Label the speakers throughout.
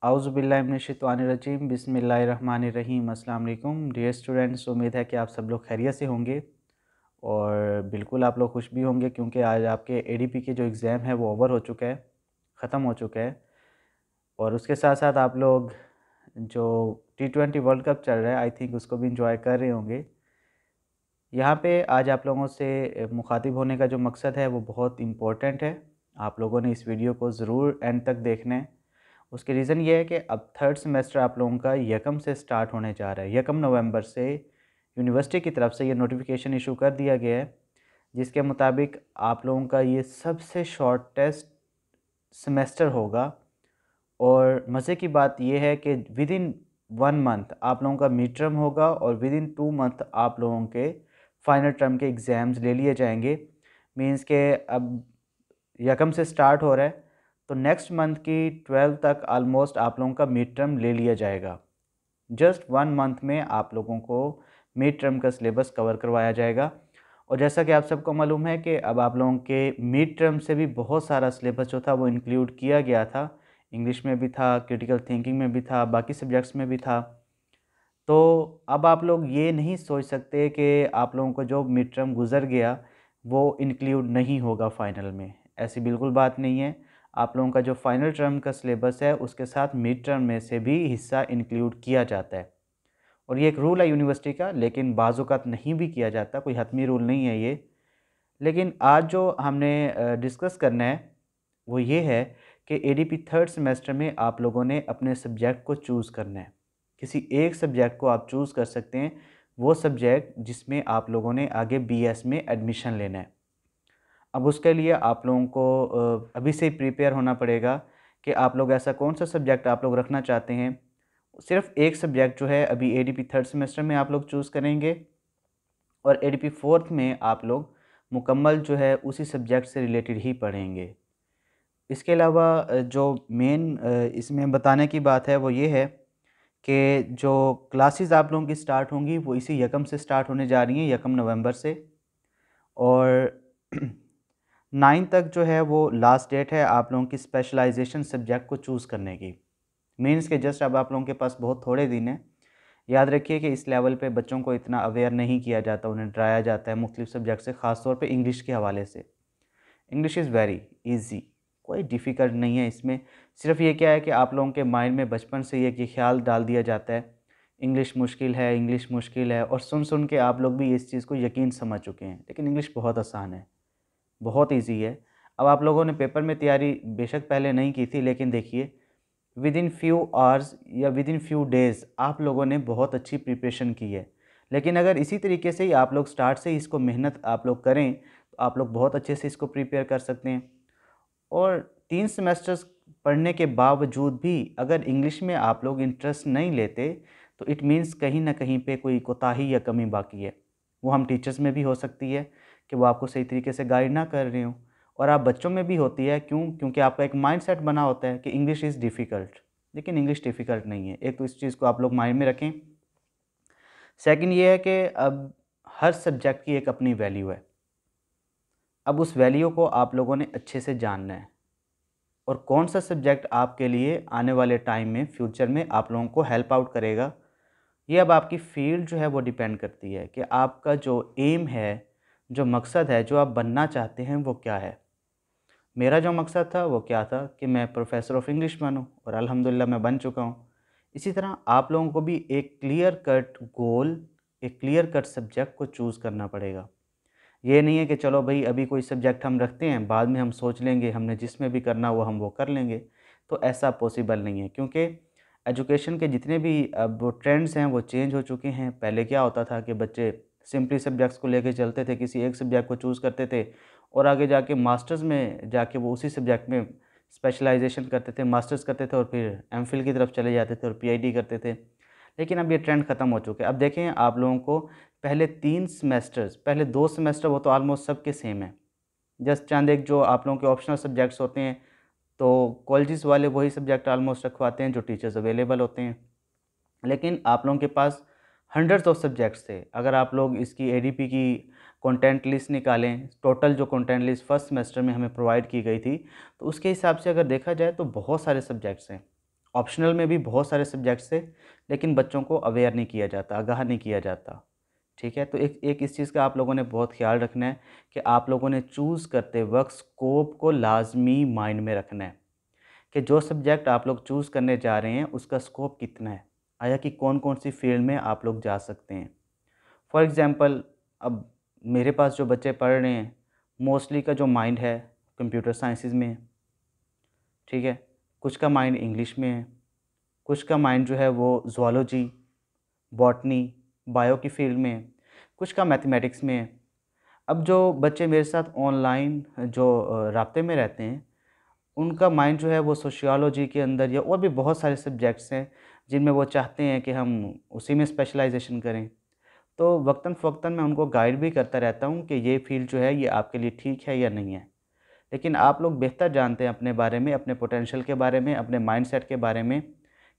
Speaker 1: आउज़ुबिल्लाहिमिनश्शैतानिर्रजीम बिस्मिल्लाहिर्रहमानिर्रहीम। अस्सलाम वालेकुम डियर स्टूडेंट्स, उम्मीद है कि आप सब लोग खैरियत से होंगे और बिल्कुल आप लोग खुश भी होंगे क्योंकि आज आपके एडीपी के जो एग्ज़ाम है वो ओवर हो चुका है, ख़त्म हो चुका है। और उसके साथ साथ आप लोग जो T20 वर्ल्ड कप चल रहा है आई थिंक उसको भी इंजॉय कर रहे होंगे। यहाँ पे आज आप लोगों से मुखातिब होने का जो मकसद है वो बहुत इम्पोर्टेंट है। आप लोगों ने इस वीडियो को ज़रूर एंड तक देखना है। उसके रीज़न ये है कि अब थर्ड सेमेस्टर आप लोगों का यकम से स्टार्ट होने जा रहा है। यकम नवंबर से यूनिवर्सिटी की तरफ से ये नोटिफिकेशन इशू कर दिया गया है, जिसके मुताबिक आप लोगों का ये सबसे शॉर्टेस्ट सेमेस्टर होगा। और मज़े की बात यह है कि विद इन 1 मंथ आप लोगों का मिड टर्म होगा और विद इन 2 मंथ आप लोगों के फाइनल टर्म के एग्ज़ाम्स ले लिए जाएंगे। मींस के अब यकम से स्टार्ट हो रहा है तो नेक्स्ट मंथ की 12 तक आलमोस्ट आप लोगों का मिड टर्म ले लिया जाएगा। जस्ट 1 मंथ में आप लोगों को मिड टर्म का सिलेबस कवर करवाया जाएगा। और जैसा कि आप सबको मालूम है कि अब आप लोगों के मिड टर्म से भी बहुत सारा सिलेबस जो था वो इंक्लूड किया गया था। इंग्लिश में भी था, क्रिटिकल थिंकिंग में भी था, बाकी सब्जेक्ट्स में भी था। तो अब आप लोग ये नहीं सोच सकते कि आप लोगों को जो मिड टर्म गुज़र गया वो इंक्लूड नहीं होगा फाइनल में। ऐसी बिल्कुल बात नहीं है। आप लोगों का जो फाइनल टर्म का सिलेबस है उसके साथ मिड टर्म में से भी हिस्सा इंक्लूड किया जाता है। और ये एक रूल है यूनिवर्सिटी का, लेकिन बाज़ औक़ात नहीं भी किया जाता, कोई हतमी रूल नहीं है ये। लेकिन आज जो हमने डिस्कस करना है वो ये है कि एडीपी थर्ड सेमेस्टर में आप लोगों ने अपने सब्जेक्ट को चूज़ करना है। किसी एक सब्जेक्ट को आप चूज़ कर सकते हैं, वो सब्जेक्ट जिसमें आप लोगों ने आगे बीएस में एडमिशन लेना है। अब उसके लिए आप लोगों को अभी से ही प्रिपेयर होना पड़ेगा कि आप लोग ऐसा कौन सा सब्जेक्ट आप लोग रखना चाहते हैं। सिर्फ एक सब्जेक्ट जो है अभी एडीपी थर्ड सेमेस्टर में आप लोग चूज़ करेंगे और एडीपी फोर्थ में आप लोग मुकम्मल जो है उसी सब्जेक्ट से रिलेटेड ही पढ़ेंगे। इसके अलावा जो मेन इसमें बताने की बात है वो ये है कि जो क्लासेस आप लोगों की स्टार्ट होंगी वो इसी यकम से स्टार्ट होने जा रही हैं, यकम नवंबर से। और 9 तक जो है वो लास्ट डेट है आप लोगों की स्पेशलाइजेशन सब्जेक्ट को चूज़ करने की। मीन्स के जस्ट अब आप लोगों के पास बहुत थोड़े दिन हैं। याद रखिए कि इस लेवल पे बच्चों को इतना अवेयर नहीं किया जाता, उन्हें डराया जाता है मुख्तलिफ सब्जेक्ट से, ख़ास तौर पे इंग्लिश के हवाले से। इंग्लिश इज़ वेरी ईजी, कोई डिफ़िकल्ट नहीं है इसमें। सिर्फ ये क्या है कि आप लोगों के माइंड में बचपन से ये ख्याल डाल दिया जाता है इंग्लिश मुश्किल है, इंग्लिश मुश्किल है, और सुन सुन के आप लोग भी इस चीज़ को यकीन समझ चुके हैं। लेकिन इंग्लिश बहुत आसान है, बहुत ईजी है। अब आप लोगों ने पेपर में तैयारी बेशक पहले नहीं की थी, लेकिन देखिए विद इन फ्यू आवर्स या विद इन फ्यू डेज़ आप लोगों ने बहुत अच्छी प्रिपरेशन की है। लेकिन अगर इसी तरीके से ही आप लोग स्टार्ट से ही इसको मेहनत आप लोग करें तो आप लोग बहुत अच्छे से इसको प्रिपेयर कर सकते हैं। और 3 सेमेस्टर्स पढ़ने के बावजूद भी अगर इंग्लिश में आप लोग इंटरेस्ट नहीं लेते तो इट मीन्स कहीं ना कहीं पे कोई कोताही या कमी बाकी है। वो हम टीचर्स में भी हो सकती है कि वो आपको सही तरीके से गाइड ना कर रहे हों, और आप बच्चों में भी होती है। क्योंकि आपका एक माइंडसेट बना होता है कि इंग्लिश इज़ डिफ़िकल्ट, लेकिन इंग्लिश डिफ़िकल्ट नहीं है। एक तो इस चीज़ को आप लोग माइंड में रखें। सेकंड ये है कि अब हर सब्जेक्ट की एक अपनी वैल्यू है। अब उस वैल्यू को आप लोगों ने अच्छे से जानना है और कौन सा सब्जेक्ट आपके लिए आने वाले टाइम में फ्यूचर में आप लोगों को हेल्प आउट करेगा, ये अब आपकी फ़ील्ड जो है वो डिपेंड करती है कि आपका जो एम है, जो मकसद है, जो आप बनना चाहते हैं वो क्या है। मेरा जो मकसद था वो क्या था कि मैं प्रोफ़ेसर ऑफ़ इंग्लिश बनूँ, और अल्हम्दुलिल्लाह मैं बन चुका हूँ। इसी तरह आप लोगों को भी एक क्लियर कट गोल, एक क्लियर कट सब्जेक्ट को चूज़ करना पड़ेगा। ये नहीं है कि चलो भई अभी कोई सब्जेक्ट हम रखते हैं, बाद में हम सोच लेंगे, हमने जिसमें भी करना वो हम वो कर लेंगे। तो ऐसा पॉसिबल नहीं है, क्योंकि एजुकेशन के जितने भी अब वो ट्रेंड्स हैं वो चेंज हो चुके हैं। पहले क्या होता था कि बच्चे सिंपली सब्जेक्ट्स को लेके चलते थे, किसी एक सब्जेक्ट को चूज़ करते थे और आगे जाके मास्टर्स में जाके वो उसी सब्जेक्ट में स्पेशलाइज़ेशन करते थे, मास्टर्स करते थे और फिर एमफ़िल की तरफ चले जाते थे और पीएचडी करते थे। लेकिन अब ये ट्रेंड ख़त्म हो चुके हैं। अब देखें आप लोगों को पहले 3 सेमेस्टर्स, पहले 2 सेमेस्टर वो तो ऑलमोस्ट सबके सेम है। जस्ट चंद एक जो आप लोगों के ऑप्शनल सब्जेक्ट्स होते हैं, तो कॉलेजेस वाले वही सब्जेक्ट ऑलमोस्ट रखवाते हैं जो टीचर्स अवेलेबल होते हैं। लेकिन आप लोगों के पास हंड्रेड्स ऑफ सब्जेक्ट्स थे। अगर आप लोग इसकी एडीपी की कंटेंट लिस्ट निकालें, टोटल जो कंटेंट लिस्ट फर्स्ट सेमेस्टर में हमें प्रोवाइड की गई थी, तो उसके हिसाब से अगर देखा जाए तो बहुत सारे सब्जेक्ट्स हैं। ऑप्शनल में भी बहुत सारे सब्जेक्ट्स थे, लेकिन बच्चों को अवेयर नहीं किया जाता, आगाह नहीं किया जाता। ठीक है, तो एक एक इस चीज़ का आप लोगों ने बहुत ख्याल रखना है कि आप लोगों ने चूज़ करते वक्त स्कोप को लाजमी माइंड में रखना है कि जो सब्जेक्ट आप लोग चूज़ करने जा रहे हैं उसका स्कोप कितना है, आया कि कौन कौन सी फील्ड में आप लोग जा सकते हैं। फॉर एग्ज़ाम्पल, अब मेरे पास जो बच्चे पढ़ रहे हैं, मोस्टली का जो माइंड है कंप्यूटर साइंसेज़ में है। ठीक है, कुछ का माइंड इंग्लिश में है, कुछ का माइंड जो है वो ज़ूलॉजी, बॉटनी, बायो की फील्ड में है, कुछ का मैथमेटिक्स में है। अब जो बच्चे मेरे साथ ऑनलाइन जो राब्ते में रहते हैं, उनका माइंड जो है वो सोशियोलॉजी के अंदर या और भी बहुत सारे सब्जेक्ट्स हैं जिनमें वो चाहते हैं कि हम उसी में स्पेशलाइजेशन करें। तो वक्तन-फ़वक्तन मैं उनको गाइड भी करता रहता हूँ कि ये फ़ील्ड जो है ये आपके लिए ठीक है या नहीं है। लेकिन आप लोग बेहतर जानते हैं अपने बारे में, अपने पोटेंशियल के बारे में, अपने माइंडसेट के बारे में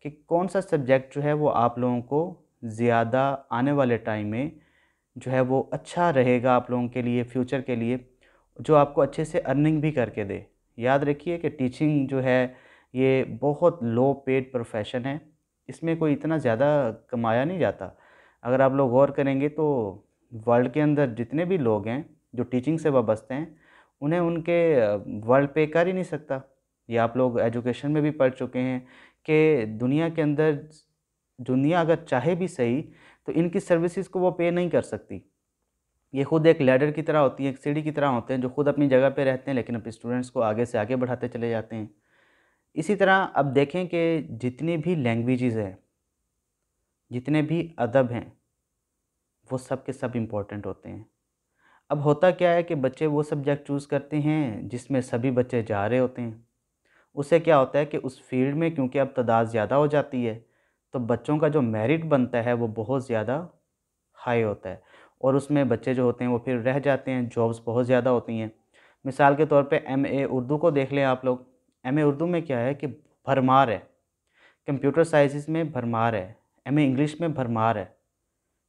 Speaker 1: कि कौन-सा सब्जेक्ट जो है वो आप लोगों को ज़्यादा आने वाले टाइम में जो है वो अच्छा रहेगा आप लोगों के लिए, फ्यूचर के लिए, जो आपको अच्छे से अर्निंग भी करके दे। याद रखिए कि टीचिंग जो है ये बहुत लो पेड प्रोफ़ेशन है, इसमें कोई इतना ज़्यादा कमाया नहीं जाता। अगर आप लोग गौर करेंगे तो वर्ल्ड के अंदर जितने भी लोग हैं जो टीचिंग से वाबस्ते हैं, उन्हें उनके वर्ल्ड पे कर ही नहीं सकता। ये आप लोग एजुकेशन में भी पढ़ चुके हैं कि दुनिया के अंदर दुनिया अगर चाहे भी सही, तो इनकी सर्विसेज़ को वो पे नहीं कर सकती। ये खुद एक लैडर की तरह होती है, एक सीढ़ी की तरह होते हैं जो खुद अपनी जगह पे रहते हैं लेकिन अपने स्टूडेंट्स को आगे से आगे बढ़ाते चले जाते हैं। इसी तरह अब देखें कि जितनी भी लैंग्वेजेज़ हैं, जितने भी अदब हैं, वो सब के सब इम्पोर्टेंट होते हैं। अब होता क्या है कि बच्चे वो सब्जेक्ट चूज़ करते हैं जिसमें सभी बच्चे जा रहे होते हैं। उससे क्या होता है कि उस फ़ील्ड में क्योंकि अब तादाद ज़्यादा हो जाती है, तो बच्चों का जो मेरिट बनता है वो बहुत ज़्यादा हाई होता है और उसमें बच्चे जो होते हैं वो फिर रह जाते हैं, जॉब्स बहुत ज़्यादा होती हैं। मिसाल के तौर पे एमए उर्दू को देख लें आप लोग। एमए उर्दू में क्या है कि भरमार है, कंप्यूटर साइंसेज़ में भरमार है, एमए इंग्लिश में भरमार है।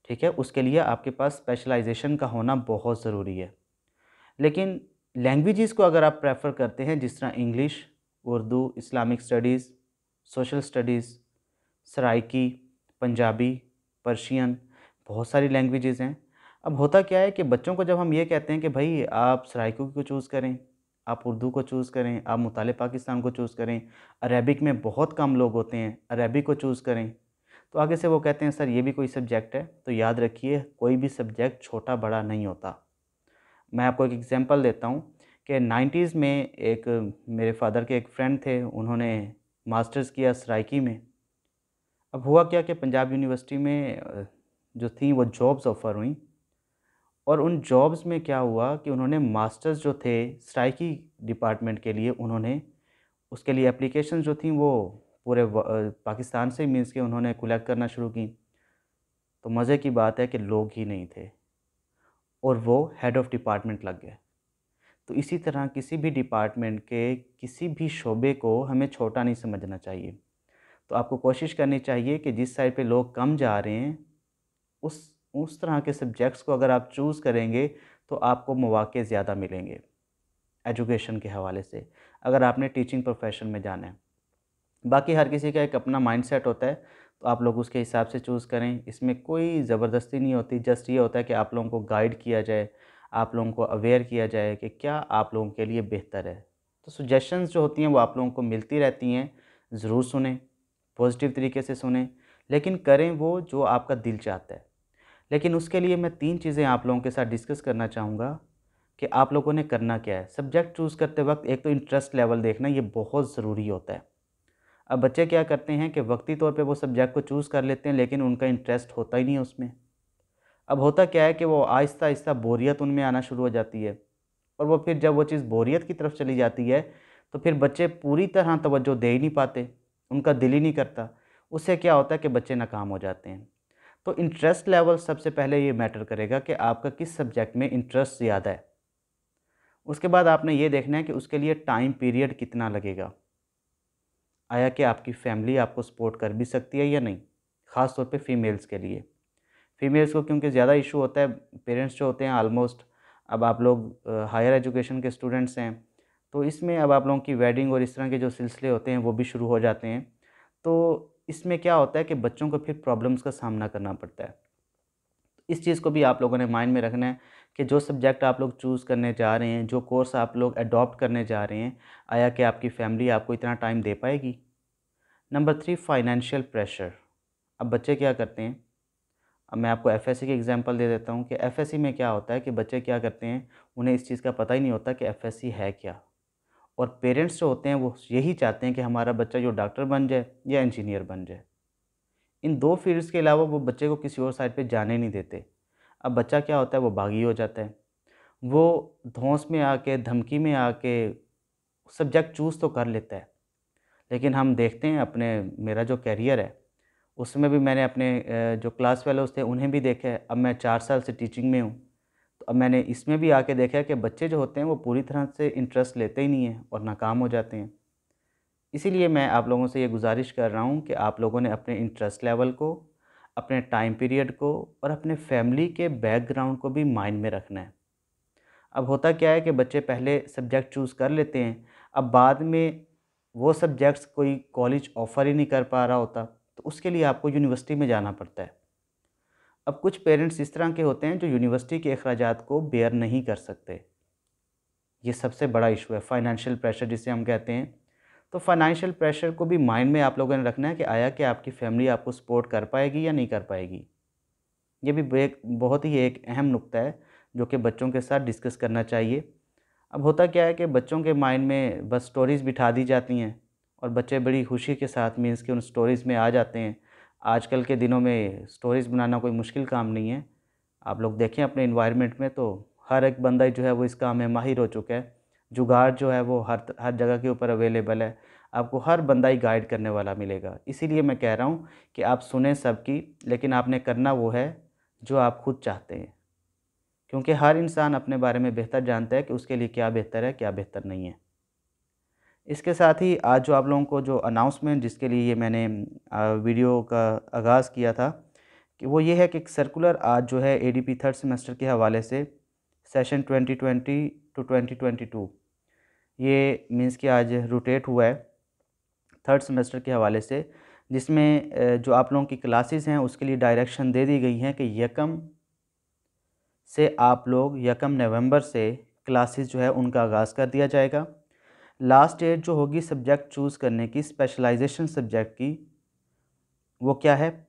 Speaker 1: ठीक है? उसके लिए आपके पास स्पेशलाइज़ेशन का होना बहुत ज़रूरी है। लेकिन लैंग्वेजेज़ को अगर आप प्रेफ़र करते हैं जिस तरह English, Urdu, Islamic studies, social studies, Saraiki, Punjabi, Persian, बहुत सारी लैंग्वेजेज़ हैं। अब होता क्या है कि बच्चों को जब हम ये कहते हैं कि भई आप सराइकी को चूज़ करें, आप उर्दू को चूज़ करें, आप मुताले पाकिस्तान को चूज़ करें, अरेबिक में बहुत कम लोग होते हैं, अरेबिक को चूज़ करें। तो आगे से वो कहते हैं सर ये भी कोई सब्जेक्ट है, तो याद रखिए कोई भी सब्जेक्ट छोटा-बड़ा नहीं होता। मैं आपको एक एग्ज़ाम्पल देता हूँ कि 90s में एक मेरे फ़ादर के एक फ्रेंड थे, उन्होंने मास्टर्स किया सराइकी में। अब हुआ क्या कि पंजाब यूनिवर्सिटी में जो थी वो जॉब्स ऑफ़र हुईं और उन जॉब्स में क्या हुआ कि उन्होंने मास्टर्स जो थे सराइकी डिपार्टमेंट के लिए उन्होंने उसके लिए एप्लीकेशंस जो थी वो पूरे पाकिस्तान से मीन्स के उन्होंने कलेक्ट करना शुरू की। तो मज़े की बात है कि लोग ही नहीं थे और वो हेड ऑफ़ डिपार्टमेंट लग गए। तो इसी तरह किसी भी डिपार्टमेंट के किसी भी शोबे को हमें छोटा नहीं समझना चाहिए। तो आपको कोशिश करनी चाहिए कि जिस साइड पे लोग कम जा रहे हैं, उस तरह के सब्जेक्ट्स को अगर आप चूज़ करेंगे, तो आपको मौक़े ज़्यादा मिलेंगे, एजुकेशन के हवाले से, अगर आपने टीचिंग प्रोफ़ेशन में जाना है। बाकी हर किसी का एक अपना माइंडसेट होता है, तो आप लोग उसके हिसाब से चूज़ करें। इसमें कोई ज़बरदस्ती नहीं होती, जस्ट ये होता है कि आप लोगों को गाइड किया जाए, आप लोगों को अवेयर किया जाए कि क्या आप लोगों के लिए बेहतर है। तो सजेशंस जो होती हैं वो आप लोगों को मिलती रहती हैं, ज़रूर सुनें, पॉज़िटिव तरीके से सुनें, लेकिन करें वो जो आपका दिल चाहता है। लेकिन उसके लिए मैं 3 चीज़ें आप लोगों के साथ डिस्कस करना चाहूँगा कि आप लोगों ने करना क्या है। सब्जेक्ट चूज़ करते वक़्त एक तो इंटरेस्ट लेवल देखना, ये बहुत ज़रूरी होता है। अब बच्चे क्या करते हैं कि वक्ती तौर पे वो सब्जेक्ट को चूज़ कर लेते हैं लेकिन उनका इंटरेस्ट होता ही नहीं है उसमें। अब होता क्या है कि वो आहिस्ता-आहिस्ता बोरियत उनमें आना शुरू हो जाती है और वो फिर जब वो चीज़ बोरियत की तरफ चली जाती है, तो फिर बच्चे पूरी तरह तवज्जो दे ही नहीं पाते, उनका दिल ही नहीं करता। उससे क्या होता है कि बच्चे नाकाम हो जाते हैं। तो इंटरेस्ट लेवल सबसे पहले ये मैटर करेगा कि आपका किस सब्जेक्ट में इंटरेस्ट ज़्यादा है। उसके बाद आपने ये देखना है कि उसके लिए टाइम पीरियड कितना लगेगा। आया कि आपकी फैमिली आपको सपोर्ट कर भी सकती है या नहीं, ख़ास तौर पे फीमेल्स के लिए। फीमेल्स को क्योंकि ज़्यादा इशू होता है, पेरेंट्स जो होते हैं ऑलमोस्ट, अब आप लोग हायर एजुकेशन के स्टूडेंट्स हैं, तो इसमें अब आप लोगों की वेडिंग और इस तरह के जो सिलसिले होते हैं वो भी शुरू हो जाते हैं। तो इसमें क्या होता है कि बच्चों को फिर प्रॉब्लम्स का सामना करना पड़ता है। इस चीज़ को भी आप लोगों ने माइंड में रखना है कि जो सब्जेक्ट आप लोग चूज़ करने जा रहे हैं, जो कोर्स आप लोग अडॉप्ट करने जा रहे हैं, आया कि आपकी फैमिली आपको इतना टाइम दे पाएगी? Number 3, financial pressure. अब बच्चे क्या करते हैं, अब मैं आपको एफएससी की एग्जांपल दे देता हूँ कि एफएससी में क्या होता है कि बच्चे क्या करते हैं, उन्हें इस चीज़ का पता ही नहीं होता कि एफएससी है क्या। और पेरेंट्स जो होते हैं वो यही चाहते हैं कि हमारा बच्चा जो डॉक्टर बन जाए या इंजीनियर बन जाए। इन 2 फ़ील्ड्स के अलावा वो बच्चे को किसी और साइड पे जाने नहीं देते। अब बच्चा क्या होता है, वो बागी हो जाता है। वो धौंस में आके, धमकी में आके सब्जेक्ट चूज़ तो कर लेता है। लेकिन हम देखते हैं अपने, मेरा जो करियर है उसमें भी मैंने अपने जो क्लास फेलोज़ थे उन्हें भी देखा है। अब मैं 4 साल से टीचिंग में हूँ, तो अब मैंने इसमें भी आके देखा है कि बच्चे जो होते हैं वो पूरी तरह से इंटरेस्ट लेते ही नहीं हैं और नाकाम हो जाते हैं। इसीलिए मैं आप लोगों से ये गुज़ारिश कर रहा हूँ कि आप लोगों ने अपने इंटरेस्ट लेवल को, अपने टाइम पीरियड को और अपने फैमिली के बैकग्राउंड को भी माइंड में रखना है। अब होता क्या है कि बच्चे पहले सब्जेक्ट चूज़ कर लेते हैं, अब बाद में वो सब्जेक्ट्स कोई कॉलेज ऑफ़र ही नहीं कर पा रहा होता, तो उसके लिए आपको यूनिवर्सिटी में जाना पड़ता है। अब कुछ पेरेंट्स इस तरह के होते हैं जो यूनिवर्सिटी के अखराजात को बेयर नहीं कर सकते। ये सबसे बड़ा इशू है, फाइनेंशियल प्रेशर जिसे हम कहते हैं। तो फाइनेंशियल प्रेशर को भी माइंड में आप लोगों ने रखना है कि आया कि आपकी फैमिली आपको सपोर्ट कर पाएगी या नहीं कर पाएगी। ये भी एक बहुत ही एक अहम नुक्ता है जो कि बच्चों के साथ डिस्कस करना चाहिए। अब होता क्या है कि बच्चों के माइंड में बस स्टोरीज़ बिठा दी जाती हैं और बच्चे बड़ी खुशी के साथ मीन्स कि उन स्टोरीज़ में आ जाते हैं। आजकल के दिनों में स्टोरीज़ बनाना कोई मुश्किल काम नहीं है। आप लोग देखें अपने एनवायरनमेंट में तो हर एक बंदा जो है वो इस काम में माहिर हो चुका है। जुगाड़ जो है वो हर जगह के ऊपर अवेलेबल है। आपको हर बंदा ही गाइड करने वाला मिलेगा। इसीलिए मैं कह रहा हूँ कि आप सुनें सबकी, लेकिन आपने करना वो है जो आप खुद चाहते हैं। क्योंकि हर इंसान अपने बारे में बेहतर जानता है कि उसके लिए क्या बेहतर है, क्या बेहतर नहीं है। इसके साथ ही आज जो आप लोगों को जो अनाउंसमेंट जिसके लिए ये मैंने वीडियो का आगाज़ किया था कि वो ये है कि एक सर्कुलर आज जो है एडीपी थर्ड सेमेस्टर के हवाले से सेशन 2020 टू 2022, ये मींस कि आज रोटेट हुआ है थर्ड सेमेस्टर के हवाले से, जिसमें जो आप लोगों की क्लासेस हैं उसके लिए डायरेक्शन दे दी गई हैं कि यकम से आप लोग यकम नवंबर से क्लासेस जो है उनका आगाज़ कर दिया जाएगा। लास्ट डेट जो होगी सब्जेक्ट चूज़ करने की, स्पेशलाइजेशन सब्जेक्ट की, वो क्या है,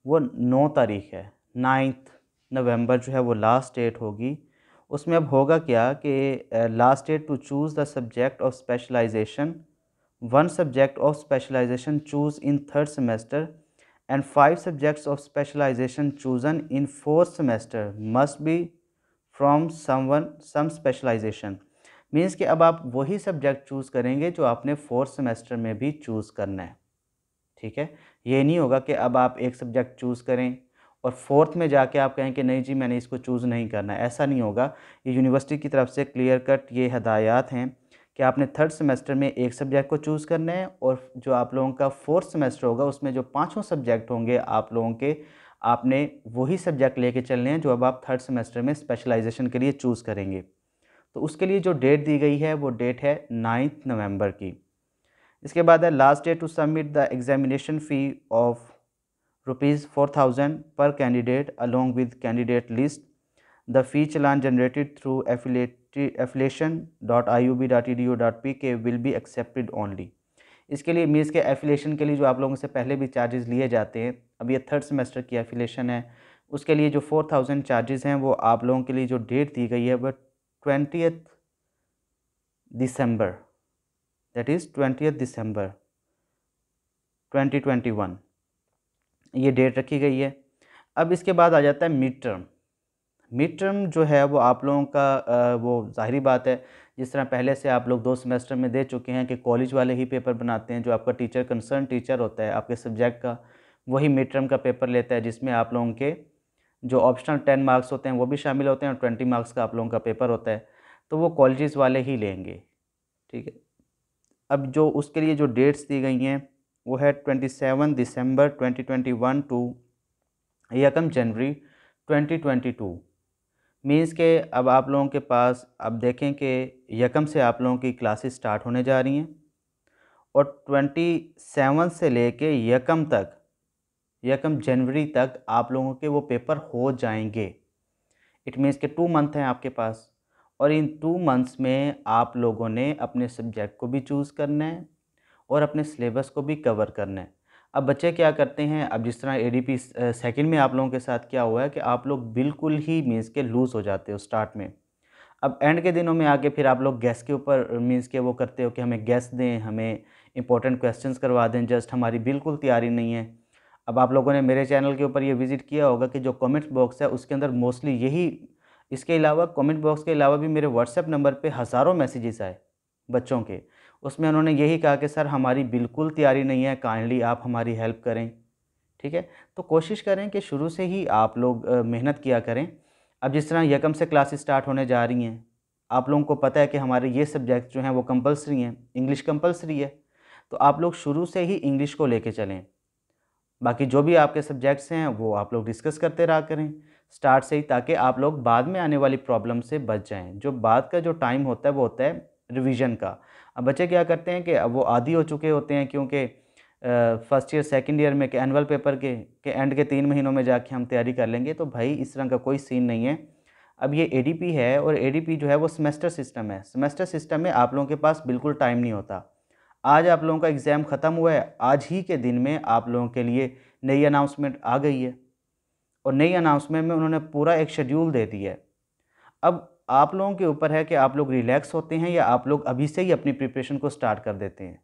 Speaker 1: वो 9 तारीख़ है। 9 नवंबर जो है वो लास्ट डेट होगी। उसमें अब होगा क्या कि last date to choose the subject of specialization, 1 subject of specialization choose in third semester and 5 subjects of specialization chosen in fourth semester must be from some specialization। Means कि अब आप वही सब्जेक्ट चूज़ करेंगे जो आपने fourth semester में भी choose करना है। ठीक है, ये नहीं होगा कि अब आप एक सब्जेक्ट चूज़ करें और फोर्थ में जाके आप कहें कि नहीं जी मैंने इसको चूज़ नहीं करना है, ऐसा नहीं होगा। ये यूनिवर्सिटी की तरफ से क्लियर कट ये हदायत हैं कि आपने थर्ड सेमेस्टर में एक सब्जेक्ट को चूज़ करना है और जो आप लोगों का फोर्थ सेमेस्टर होगा उसमें जो पाँचों सब्जेक्ट होंगे आप लोगों के, आपने वही सब्जेक्ट लेके चलने हैं जो अब आप थर्ड सेमेस्टर में स्पेशलाइजेशन के लिए चूज़ करेंगे। तो उसके लिए जो डेट दी गई है वो डेट है 9 नवंबर की। इसके बाद है last date to submit the examination fee of ₹4000 per candidate along with candidate list। The fee challan generated through affiliation.iub.edu.pk will be accepted only। इसके लिए मीन्स के एफिलेशन के लिए जो आप लोगों से पहले भी चार्जेस लिए जाते हैं, अब ये थर्ड सेमेस्टर की एफिलेशन है, उसके लिए जो 4000 चार्जेस हैं वो आप लोगों के लिए जो डेट दी गई है वो 20 दिसंबर, दैट इज़ 20 दिसंबर 2021 ये डेट रखी गई है। अब इसके बाद आ जाता है मिड टर्म। मिड टर्म जो है वो आप लोगों का वो ज़ाहिरी बात है, जिस तरह पहले से आप लोग 2 सेमेस्टर में दे चुके हैं कि कॉलेज वाले ही पेपर बनाते हैं, जो आपका टीचर कंसर्न टीचर होता है आपके सब्जेक्ट का, वही मिड टर्म का पेपर लेता है, जिसमें आप लोगों के जो ऑप्शनल 10 मार्क्स होते हैं वो भी शामिल होते हैं और 20 मार्क्स का आप लोगों का पेपर होता है, तो वो कॉलेजेस वाले ही लेंगे। ठीक है, अब जो उसके लिए जो डेट्स दी गई हैं वो है 27 दिसंबर 2021 टू यकम जनवरी 2022। मीन्स के अब आप लोगों के पास अब देखें कि यकम से आप लोगों की क्लासेस स्टार्ट होने जा रही हैं और 27 से लेके यकम जनवरी तक आप लोगों के वो पेपर हो जाएंगे। इट मीन्स के 2 मंथ हैं आपके पास, और इन 2 मंथ्स में आप लोगों ने अपने सब्जेक्ट को भी चूज़ करना है और अपने सिलेबस को भी कवर करना है। अब बच्चे क्या करते हैं, अब जिस तरह एडीपी सेकंड में आप लोगों के साथ क्या हुआ है कि आप लोग बिल्कुल ही मीन्स के लूज़ हो जाते हो स्टार्ट में। अब एंड के दिनों में आके फिर आप लोग गेस के ऊपर मीन्स के वो करते हो कि हमें गेस दें, हमें इंपॉर्टेंट क्वेश्चंस करवा दें, जस्ट हमारी बिल्कुल तैयारी नहीं है। अब आप लोगों ने मेरे चैनल के ऊपर ये विज़िट किया होगा कि जो कमेंट बॉक्स है उसके अंदर मोस्टली यही, इसके अलावा कमेंट बॉक्स के अलावा भी मेरे व्हाट्सएप नंबर पे हज़ारों मैसेजेस आए बच्चों के। उसमें उन्होंने यही कहा कि सर हमारी बिल्कुल तैयारी नहीं है, काइंडली आप हमारी हेल्प करें। ठीक है, तो कोशिश करें कि शुरू से ही आप लोग मेहनत किया करें। अब जिस तरह यकम से क्लासेस स्टार्ट होने जा रही हैं, आप लोगों को पता है कि हमारे ये सब्जेक्ट जो हैं वो कंपलसरी हैं, इंग्लिश कंपलसरी है, तो आप लोग शुरू से ही इंग्लिश को लेके चलें। बाकी जो भी आपके सब्जेक्ट्स हैं वो आप लोग डिस्कस करते रहा करें स्टार्ट से ही, ताकि आप लोग बाद में आने वाली प्रॉब्लम से बच जाएं। जो बाद का जो टाइम होता है वो होता है रिवीजन का। अब बच्चे क्या करते हैं कि अब वो आदी हो चुके होते हैं, क्योंकि फर्स्ट ईयर सेकंड ईयर में के एनुअल पेपर के एंड के 3 महीनों में जाके हम तैयारी कर लेंगे, तो भाई इस तरह का कोई सीन नहीं है। अब ये एडीपी है, और एडीपी जो है वो सेमेस्टर सिस्टम है। सेमेस्टर सिस्टम में आप लोगों के पास बिल्कुल टाइम नहीं होता। आज आप लोगों का एग्ज़ाम ख़त्म हुआ है, आज ही के दिन में आप लोगों के लिए नई अनाउंसमेंट आ गई है, और नई अनाउंसमेंट में उन्होंने पूरा एक शेड्यूल दे दिया है। अब आप लोगों के ऊपर है कि आप लोग रिलैक्स होते हैं या आप लोग अभी से ही अपनी प्रिपरेशन को स्टार्ट कर देते हैं,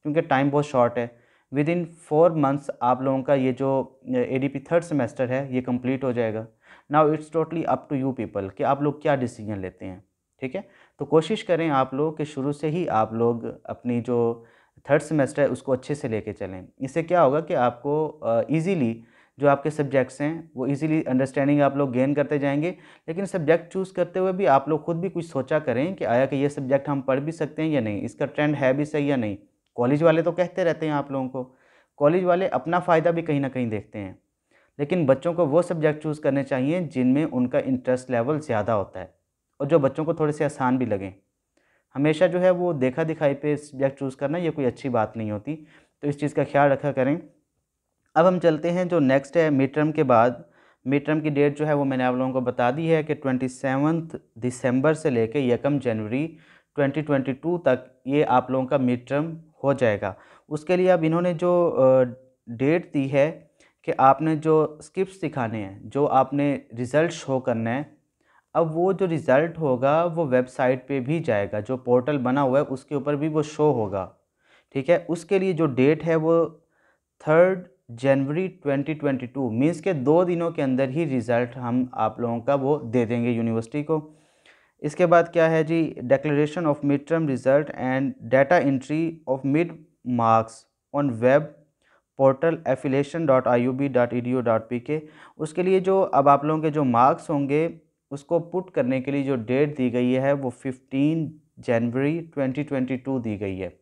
Speaker 1: क्योंकि टाइम बहुत शॉर्ट है। विद इन 4 मंथ्स आप लोगों का ये जो एडीपी थर्ड सेमेस्टर है ये कंप्लीट हो जाएगा। Now it's totally up to you people कि आप लोग क्या डिसीजन लेते हैं। ठीक है, तो कोशिश करें आप लोग कि शुरू से ही आप लोग अपनी जो थर्ड सेमेस्टर है उसको अच्छे से लेके चलें। इससे क्या होगा कि आपको ईज़िली जो आपके सब्जेक्ट्स हैं वो ईज़िली अंडरस्टैंडिंग आप लोग गेन करते जाएंगे। लेकिन सब्जेक्ट चूज़ करते हुए भी आप लोग खुद भी कुछ सोचा करें कि आया कि ये सब्जेक्ट हम पढ़ भी सकते हैं या नहीं, इसका ट्रेंड है भी सही या नहीं। कॉलेज वाले तो कहते रहते हैं आप लोगों को, कॉलेज वाले अपना फ़ायदा भी कहीं ना कहीं देखते हैं, लेकिन बच्चों को वो सब्जेक्ट चूज़ करने चाहिए जिनमें उनका इंटरेस्ट लेवल ज़्यादा होता है और जो बच्चों को थोड़े से आसान भी लगें। हमेशा जो है वो देखा दिखाई पे सब्जेक्ट चूज़ करना ये कोई अच्छी बात नहीं होती, तो इस चीज़ का ख्याल रखा करें। अब हम चलते हैं जो नेक्स्ट है मिड टर्म के बाद। मिड टर्म की डेट जो है वो मैंने आप लोगों को बता दी है कि 27 दिसंबर से लेके 1 जनवरी 2022 तक ये आप लोगों का मिड टर्म हो जाएगा। उसके लिए अब इन्होंने जो डेट दी है कि आपने जो स्क्रिप्ट्स दिखाने हैं, जो आपने रिज़ल्ट शो करना है, अब वो जो रिज़ल्ट होगा वो वेबसाइट पे भी जाएगा, जो पोर्टल बना हुआ है उसके ऊपर भी वो शो होगा। ठीक है, उसके लिए जो डेट है वो 3 जनवरी 2022 मीन्स के 2 दिनों के अंदर ही रिज़ल्ट हम आप लोगों का वो दे देंगे यूनिवर्सिटी को। इसके बाद क्या है जी, declaration of mid term result and data entry of mid marks on web portal affiliation.iub.edu.pk। उसके लिए जो अब आप लोगों के जो मार्क्स होंगे उसको पुट करने के लिए जो डेट दी गई है वो 15 जनवरी 2022 दी गई है।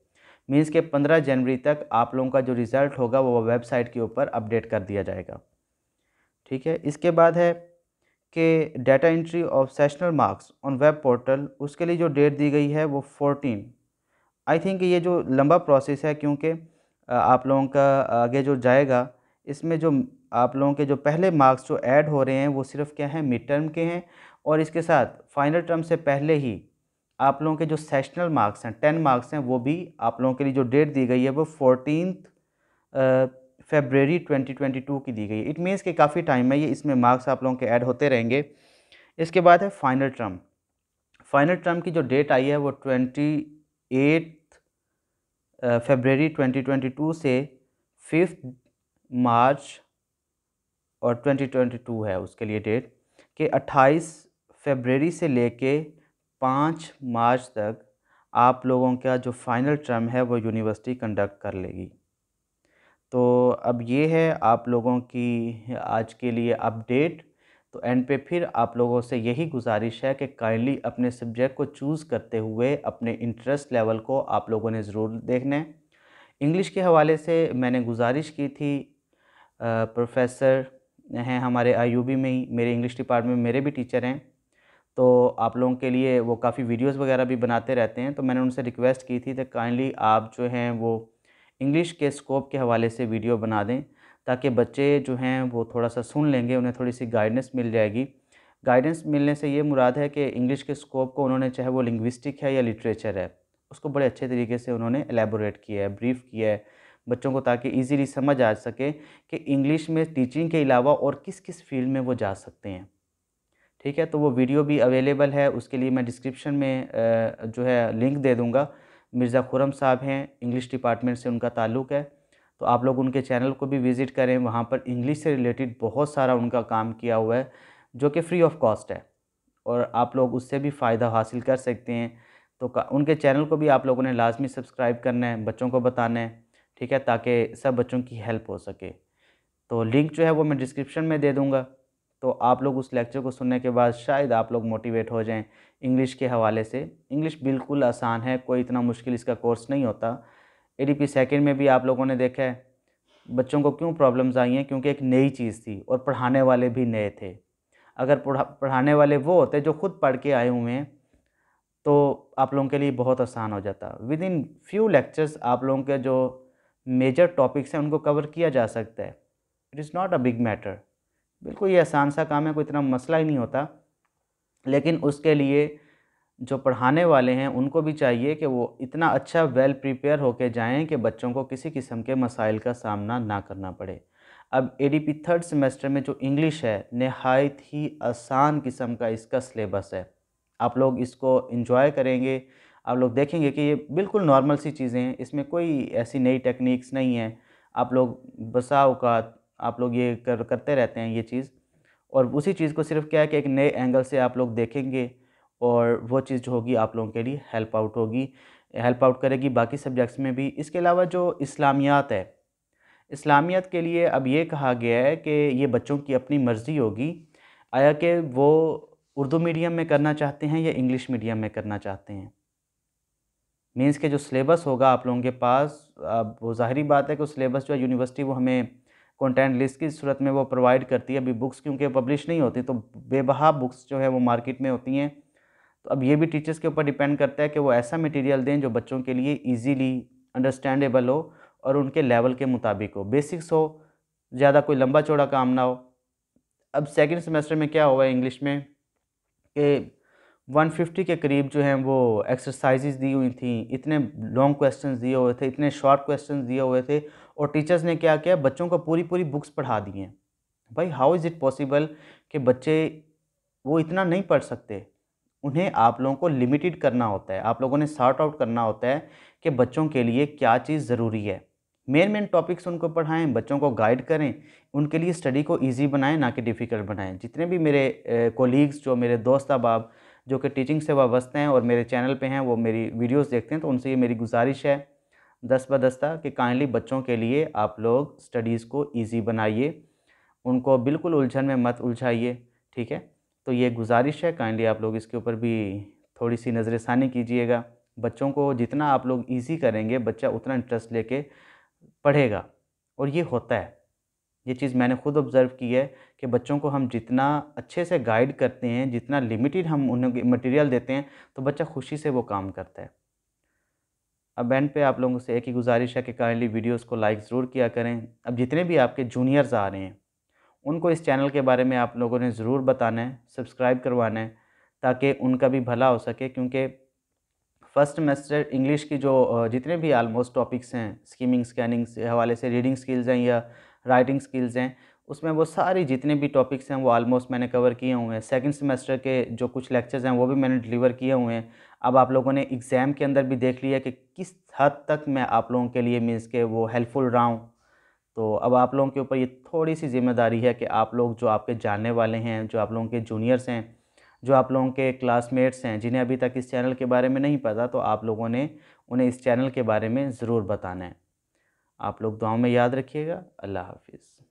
Speaker 1: मीन्स के 15 जनवरी तक आप लोगों का जो रिज़ल्ट होगा वो वेबसाइट के ऊपर अपडेट कर दिया जाएगा। ठीक है, इसके बाद है कि data entry of sessional marks on web portal, उसके लिए जो डेट दी गई है वो 14। आई थिंक ये जो लंबा प्रोसेस है, क्योंकि आप लोगों का आगे जो जाएगा इसमें जो आप लोगों के जो पहले मार्क्स जो ऐड हो रहे हैं वो सिर्फ क्या है, मिड टर्म के हैं, और इसके साथ फाइनल टर्म से पहले ही आप लोगों के जो सेशनल मार्क्स हैं 10 मार्क्स हैं वो भी आप लोगों के लिए जो डेट दी गई है वो 14 फरवरी 2022 की दी गई है। इट मीन्स कि काफ़ी टाइम है ये, इसमें मार्क्स आप लोगों के ऐड होते रहेंगे। इसके बाद है फाइनल टर्म। फाइनल टर्म की जो डेट आई है वो 28 फरवरी 2022 से 5 मार्च और 2022 है उसके लिए डेट कि 28 फरवरी से लेके 5 मार्च तक आप लोगों का जो फाइनल टर्म है वो यूनिवर्सिटी कंडक्ट कर लेगी। तो अब ये है आप लोगों की आज के लिए अपडेट। तो एंड पे फिर आप लोगों से यही गुजारिश है कि काइंडली अपने सब्जेक्ट को चूज़ करते हुए अपने इंटरेस्ट लेवल को आप लोगों ने ज़रूर देखना है। इंग्लिश के हवाले से मैंने गुजारिश की थी, प्रोफेसर हैं हमारे आईयूबी में ही, मेरे इंग्लिश डिपार्टमेंट में मेरे भी टीचर हैं, तो आप लोगों के लिए वो काफ़ी वीडियोस वगैरह भी बनाते रहते हैं, तो मैंने उनसे रिक्वेस्ट की थी कि काइंडली आप जो हैं वो इंग्लिश के स्कोप के हवाले से वीडियो बना दें, ताकि बच्चे जो हैं वो थोड़ा सा सुन लेंगे, उन्हें थोड़ी सी गाइडेंस मिल जाएगी। गाइडेंस मिलने से ये मुराद है कि इंग्लिश के स्कोप को उन्होंने, चाहे वो लिंग्विस्टिक है या लिटरेचर है, उसको बड़े अच्छे तरीके से उन्होंने एलैबोरेट किया है, ब्रीफ़ किया है बच्चों को, ताकि ईज़िली समझ आ सके कि इंग्लिश में टीचिंग के अलावा और किस किस फील्ड में वो जा सकते हैं। ठीक है, तो वो वीडियो भी अवेलेबल है, उसके लिए मैं डिस्क्रिप्शन में जो है लिंक दे दूँगा। मिर्ज़ा खुर्रम साहब हैं, इंग्लिश डिपार्टमेंट से उनका ताल्लुक़ है, तो आप लोग उनके चैनल को भी विज़िट करें। वहाँ पर इंग्लिश से रिलेटेड बहुत सारा उनका काम किया हुआ है, जो कि फ्री ऑफ कॉस्ट है, और आप लोग उससे भी फ़ायदा हासिल कर सकते हैं। तो उनके चैनल को भी आप लोगों ने लाज़मी सब्सक्राइब करना है, बच्चों को बताना है, ठीक है, ताकि सब बच्चों की हेल्प हो सके। तो लिंक जो है वो मैं डिस्क्रिप्शन में दे दूँगा। तो आप लोग उस लेक्चर को सुनने के बाद शायद आप लोग मोटिवेट हो जाएं इंग्लिश के हवाले से। इंग्लिश बिल्कुल आसान है, कोई इतना मुश्किल इसका कोर्स नहीं होता। एडीपी सेकंड में भी आप लोगों ने देखा है बच्चों को क्यों प्रॉब्लम्स आई हैं, क्योंकि एक नई चीज़ थी और पढ़ाने वाले भी नए थे। अगर पढ़ाने वाले वो होते जो खुद पढ़ के आए हुए हैं, तो आप लोगों के लिए बहुत आसान हो जाता। विद इन फ्यू लेक्चर्स आप लोगों के जो मेजर टॉपिक्स हैं उनको कवर किया जा सकता है। It is not a big matter, बिल्कुल ये आसान सा काम है, कोई इतना मसला ही नहीं होता। लेकिन उसके लिए जो पढ़ाने वाले हैं उनको भी चाहिए कि वो इतना अच्छा वेल प्रिपेयर होके जाएं कि बच्चों को किसी किस्म के मसाइल का सामना ना करना पड़े। अब एडीपी थर्ड सेमेस्टर में जो इंग्लिश है, नहायत ही आसान किस्म का इसका सिलेबस है। आप लोग इसको एंजॉय करेंगे, आप लोग देखेंगे कि ये बिल्कुल नॉर्मल सी चीज़ें हैं, इसमें कोई ऐसी नई टेक्निक्स नहीं है। आप लोग बसा औकात आप लोग ये करते रहते हैं ये चीज़, और उसी चीज़ को सिर्फ क्या है कि एक नए एंगल से आप लोग देखेंगे, और वो चीज़ जो होगी आप लोगों के लिए हेल्प आउट करेगी बाकी सब्जेक्ट्स में भी। इसके अलावा जो इस्लामियात है, इस्लामियत के लिए अब ये कहा गया है कि ये बच्चों की अपनी मर्ज़ी होगी, आया कि वो उर्दू मीडियम में करना चाहते हैं या इंग्लिश मीडियम में करना चाहते हैं। मीन्स के जो सिलेबस होगा आप लोगों के पास, अब वो ज़ाहिरी बात है कि सिलेबस जो है यूनिवर्सिटी वो हमें कंटेंट लिस्ट की सूरत में वो प्रोवाइड करती है। अभी बुक्स क्योंकि पब्लिश नहीं होती, तो बेबहा बुक्स जो है वो मार्केट में होती हैं। तो अब ये भी टीचर्स के ऊपर डिपेंड करता है कि वो ऐसा मटेरियल दें जो बच्चों के लिए इजीली अंडरस्टैंडेबल हो और उनके लेवल के मुताबिक हो, बेसिक्स हो, ज़्यादा कोई लंबा चौड़ा काम ना हो। अब सेकंड सेमेस्टर में क्या हुआ है इंग्लिश में कि 150 के करीब जो हैं वो एक्सरसाइजेज दी हुई थी, इतने लॉन्ग क्वेश्चंस दिए हुए थे, इतने शॉर्ट क्वेश्चंस दिए हुए थे, और टीचर्स ने क्या किया, बच्चों को पूरी पूरी बुक्स पढ़ा दी हैं। भाई हाउ इज़ इट पॉसिबल कि बच्चे वो इतना नहीं पढ़ सकते। उन्हें आप लोगों को लिमिटेड करना होता है, आप लोगों ने सॉर्ट आउट करना होता है कि बच्चों के लिए क्या चीज़ ज़रूरी है। मेन टॉपिक्स उनको पढ़ाएं, बच्चों को गाइड करें, उनके लिए स्टडी को इजी बनाएं, ना कि डिफ़िकल्ट बनाएं। जितने भी मेरे कोलीग्स, जो मेरे दोस्त अहबाब जो कि टीचिंग से वाबस्ते हैं और मेरे चैनल पे हैं, वो मेरी वीडियोस देखते हैं, तो उनसे ये मेरी गुजारिश है दस्तबदस्ता कि काइंडली बच्चों के लिए आप लोग स्टडीज़ को ईजी बनाइए, उनको बिल्कुल उलझन में मत उलझाइए, ठीक है। तो ये गुजारिश है, काइंडली आप लोग इसके ऊपर भी थोड़ी सी नज़रसानी कीजिएगा। बच्चों को जितना आप लोग ईज़ी करेंगे, बच्चा उतना इंटरेस्ट लेके पढ़ेगा, और ये होता है। ये चीज़ मैंने खुद ऑब्ज़र्व की है कि बच्चों को हम जितना अच्छे से गाइड करते हैं, जितना लिमिटेड हम उन्हें मटेरियल देते हैं, तो बच्चा खुशी से वो काम करता है। अब एंड पे आप लोगों से एक ही गुजारिश है कि काइंडली वीडियोस को लाइक ज़रूर किया करें। अब जितने भी आपके जूनियर्स आ रहे हैं, उनको इस चैनल के बारे में आप लोगों ने ज़रूर बताना है, सब्सक्राइब करवाना है, ताकि उनका भी भला हो सके। क्योंकि फर्स्ट सेमेस्टर इंग्लिश की जो जितने भी आलमोस्ट टॉपिक्स हैं, स्किमिंग, स्कैनिंग से हवाले से, रीडिंग स्किल्स हैं या राइटिंग स्किल्स हैं, उसमें वो सारी जितने भी टॉपिक्स हैं वो आलमोस्ट मैंने कवर किए हुए हैं। सेकंड सेमेस्टर के जो कुछ लेक्चर्स हैं वो भी मैंने डिलीवर किए हुए हैं। अब आप लोगों ने एग्ज़ाम के अंदर भी देख लिया कि किस हद तक मैं आप लोगों के लिए मीन्स के वो हेल्पफुल रहा हूँ। तो अब आप लोगों के ऊपर ये थोड़ी-सी ज़िम्मेदारी है कि आप लोग जो आपके जानने वाले हैं, जो आप लोगों के जूनियर्स हैं, जो आप लोगों के क्लासमेट्स हैं, जिन्हें अभी तक इस चैनल के बारे में नहीं पता, तो आप लोगों ने उन्हें इस चैनल के बारे में ज़रूर बताना है। आप लोग दुआओं में याद रखिएगा। अल्लाह हाफ़िज़।